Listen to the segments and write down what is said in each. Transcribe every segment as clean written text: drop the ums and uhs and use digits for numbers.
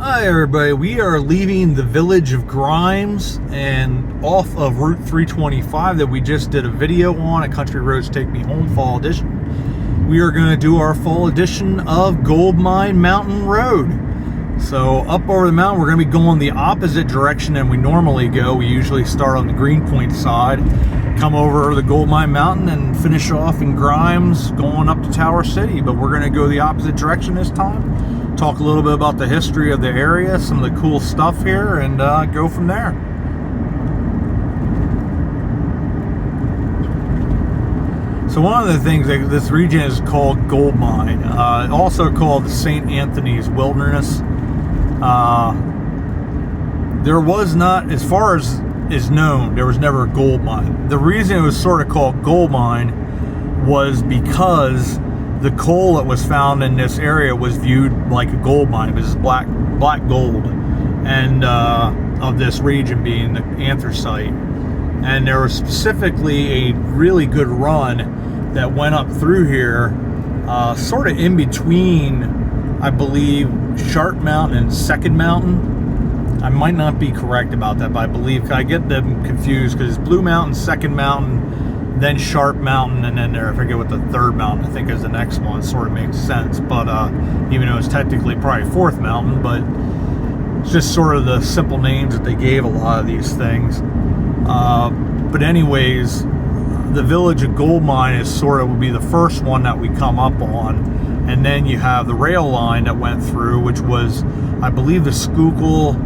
Hi everybody, we are leaving the village of Grimes and off of Route 325 that we just did a video on, a Country Roads Take Me Home Fall Edition. We are going to do our fall edition of Goldmine Mountain Road. So up over the mountain, we're going to be going the opposite direction than we normally go. We usually start on the Greenpoint side, come over the Goldmine Mountain and finish off in Grimes going up to Tower City, but we're going to go the opposite direction this time. Talk a little bit about the history of the area, some of the cool stuff here, and go from there. So one of the things, this region is called Goldmine, also called the St. Anthony's Wilderness. There was not, as far as is known, there was never a gold mine. The reason it was sort of called gold mine was because the coal that was found in this area was viewed like a gold mine. It was black gold, and of this region being the anthracite. And there was specifically a really good run that went up through here, sort of in between, I believe, Sharp Mountain and Second Mountain. I might not be correct about that, but I believe, I get them confused because it's Blue Mountain, Second Mountain, then Sharp Mountain, and then there, I forget what the third mountain I think is the next one. Sort of makes sense, but even though it's technically probably Fourth Mountain, but it's just sort of the simple names that they gave a lot of these things. But anyways, the village of Goldmine is sort of would be the first one that we come up on, and then you have the rail line that went through, which was, I believe, the Schuylkill,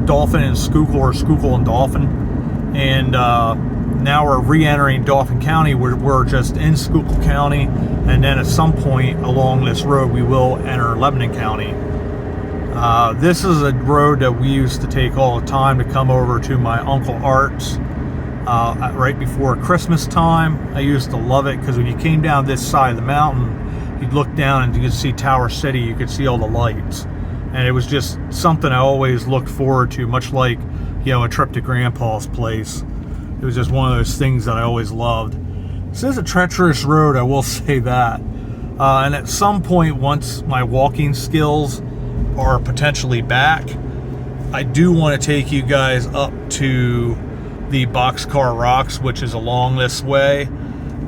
Dauphin and Schuylkill, or Schuylkill and Dauphin, and now we're re-entering Dauphin County. We're just in Schuylkill County, and then at some point along this road we will enter Lebanon County. This is a road that we used to take all the time to come over to my Uncle Art's right before Christmas time. I used to love it because when you came down this side of the mountain, you'd look down and you could see Tower City, you could see all the lights. And it was just something I always looked forward to, much like, you know, a trip to Grandpa's place. It was just one of those things that I always loved. This is a treacherous road, I will say that. And at some point, once my walking skills are potentially back, I do want to take you guys up to the Boxcar Rocks, which is along this way.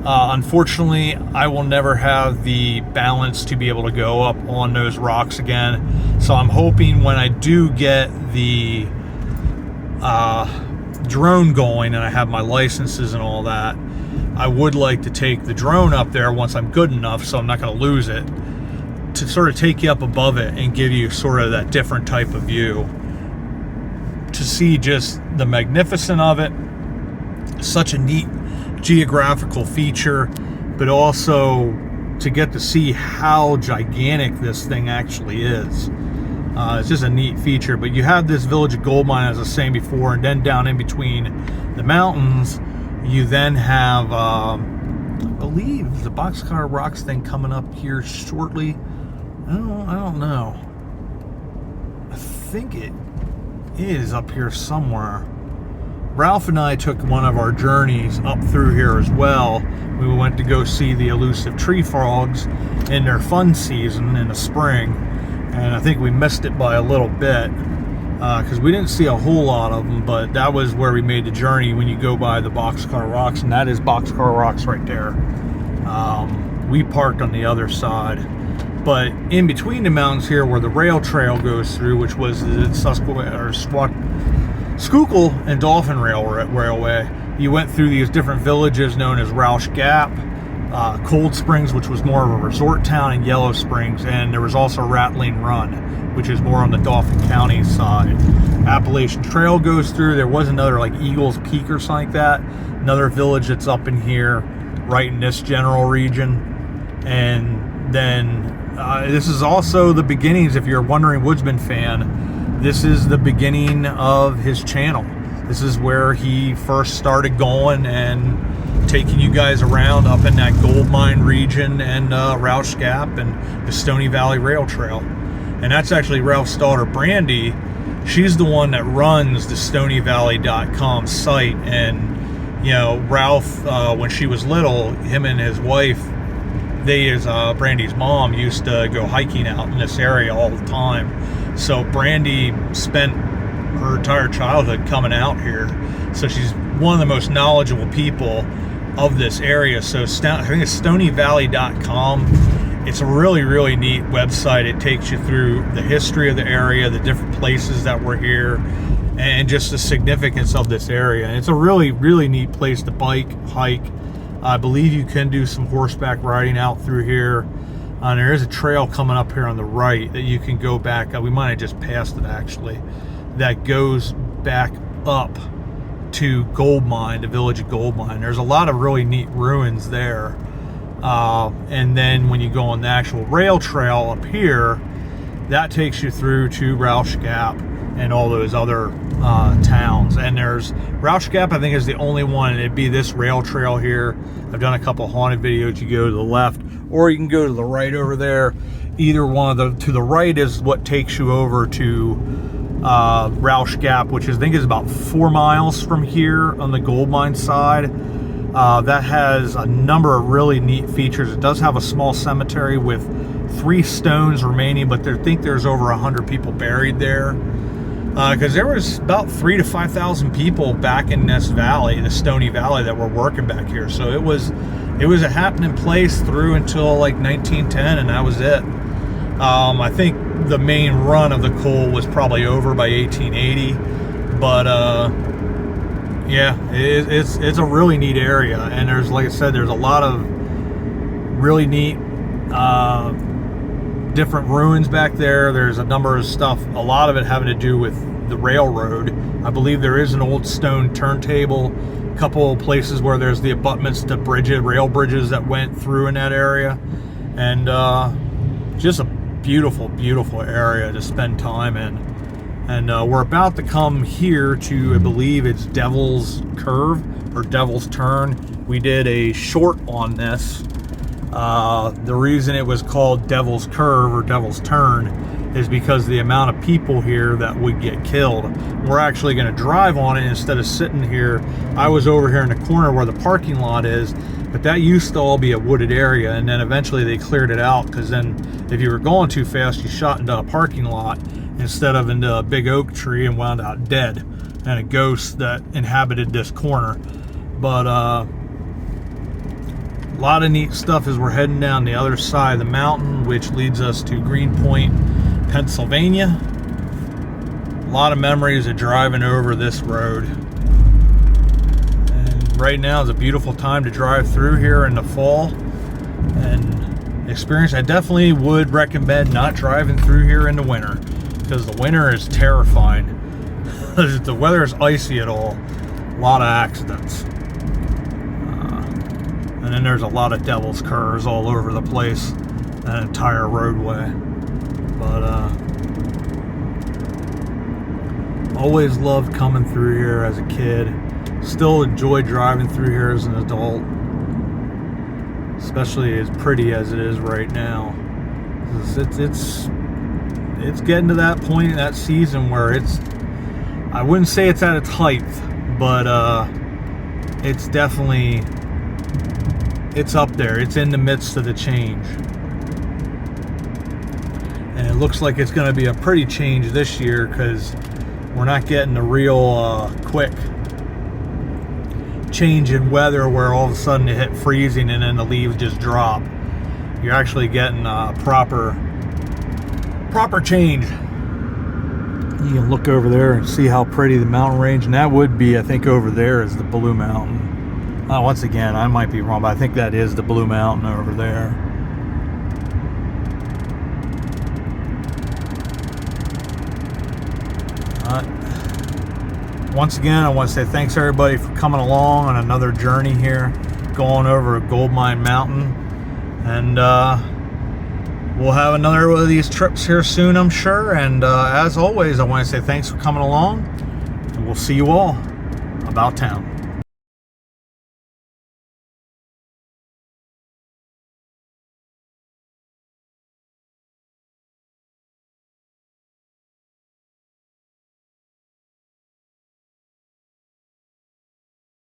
Unfortunately, I will never have the balance to be able to go up on those rocks again. So I'm hoping when I do get the drone going and I have my licenses and all that, I would like to take the drone up there once I'm good enough, so I'm not going to lose it, to sort of take you up above it and give you sort of that different type of view, to see just the magnificence of it. Such a neat geographical feature, but also to get to see how gigantic this thing actually is. It's just a neat feature. But you have this village of Goldmine, as I was saying before, and then down in between the mountains, you then have, I believe, the Boxcar Rocks thing coming up here shortly. I don't know. I think it is up here somewhere. Ralph and I took one of our journeys up through here as well. We went to go see the elusive tree frogs in their fun season in the spring. And I think we missed it by a little bit because we didn't see a whole lot of them, but that was where we made the journey when you go by the Boxcar Rocks, and that is Boxcar Rocks right there. We parked on the other side, but in between the mountains here where the rail trail goes through, which was the Schuylkill and Dauphin Railway, you went through these different villages known as Roush Gap, Cold Springs, which was more of a resort town, and Yellow Springs, and there was also Rattling Run, which is more on the Dauphin County side. Appalachian Trail goes through. There was another like Eagles Peak or something like that, another village that's up in here, right in this general region. And then this is also the beginnings, if you're a Wandering Woodsman fan, this is the beginning of his channel. This is where he first started going and taking you guys around up in that Goldmine region and Roush Gap and the Stony Valley Rail Trail. And that's actually Ralph's daughter, Brandy. She's the one that runs the StonyValley.com site. And, you know, Ralph, when she was little, him and his wife, they, as Brandy's mom, used to go hiking out in this area all the time. So Brandy spent her entire childhood coming out here, so she's one of the most knowledgeable people of this area. So I think it's stonyvalley.com. It's a really, really neat website. It takes you through the history of the area, the different places that were here, and just the significance of this area. And it's a really, really neat place to bike, hike. I believe you can do some horseback riding out through here. There is a trail coming up here on the right that you can go back. We might have just passed it actually. That goes back up to Goldmine, the village of Goldmine. There's a lot of really neat ruins there. And then when you go on the actual rail trail up here, that takes you through to Rausch Gap and all those other towns. And there's Rausch Gap, I think, is the only one. It'd be this rail trail here. I've done a couple haunted videos. You go to the left, or you can go to the right over there. Either one of the, to the right is what takes you over to Rausch Gap, which I think is about 4 miles from here on the Goldmine side. That has a number of really neat features. It does have a small cemetery with 3 stones remaining, but I think there's over 100 people buried there. Because there was about 3,000 to 5,000 people back in this valley, the Stony Valley, that were working back here. So it was a happening place through until like 1910, and that was it. I think the main run of the coal was probably over by 1880, but yeah, it's a really neat area. And there's, like I said, there's a lot of really neat different ruins back there. There's a number of stuff, a lot of it having to do with the railroad. I believe there is an old stone turntable, a couple of places where there's the abutments to rail bridges that went through in that area. And just a beautiful, beautiful area to spend time in. And we're about to come here to, I believe it's Devil's Curve or Devil's Turn. We did a short on this. The reason it was called Devil's Curve or Devil's Turn is because the amount of people here that would get killed. We're actually going to drive on it instead of sitting here. I was over here in the corner where the parking lot is, but that used to all be a wooded area, and then eventually they cleared it out, because then if you were going too fast, you shot into a parking lot instead of into a big oak tree and wound out dead, and a ghost that inhabited this corner. But a lot of neat stuff as we're heading down the other side of the mountain, which leads us to Greenpoint, Pennsylvania. A lot of memories of driving over this road. And right now is a beautiful time to drive through here in the fall and experience. I definitely would recommend not driving through here in the winter, because the winter is terrifying. If the weather is icy at all, a lot of accidents. And then there's a lot of devil's curves all over the place, that entire roadway. But always loved coming through here as a kid. Still enjoy driving through here as an adult, especially as pretty as it is right now. It's getting to that point in that season where I wouldn't say it's at its height, but it's definitely, it's up there. It's in the midst of the change. And it looks like it's going to be a pretty change this year, because we're not getting the real quick change in weather where all of a sudden it hit freezing and then the leaves just drop. You're actually getting proper change. You can look over there and see how pretty the mountain range, and that would be, I think, over there is the Blue Mountain. Once again, I might be wrong, but I think that is the Blue Mountain over there. Once again, I want to say thanks everybody for coming along on another journey here, going over Goldmine Mountain, and we'll have another one of these trips here soon, I'm sure. And as always, I want to say thanks for coming along, and we'll see you all about town.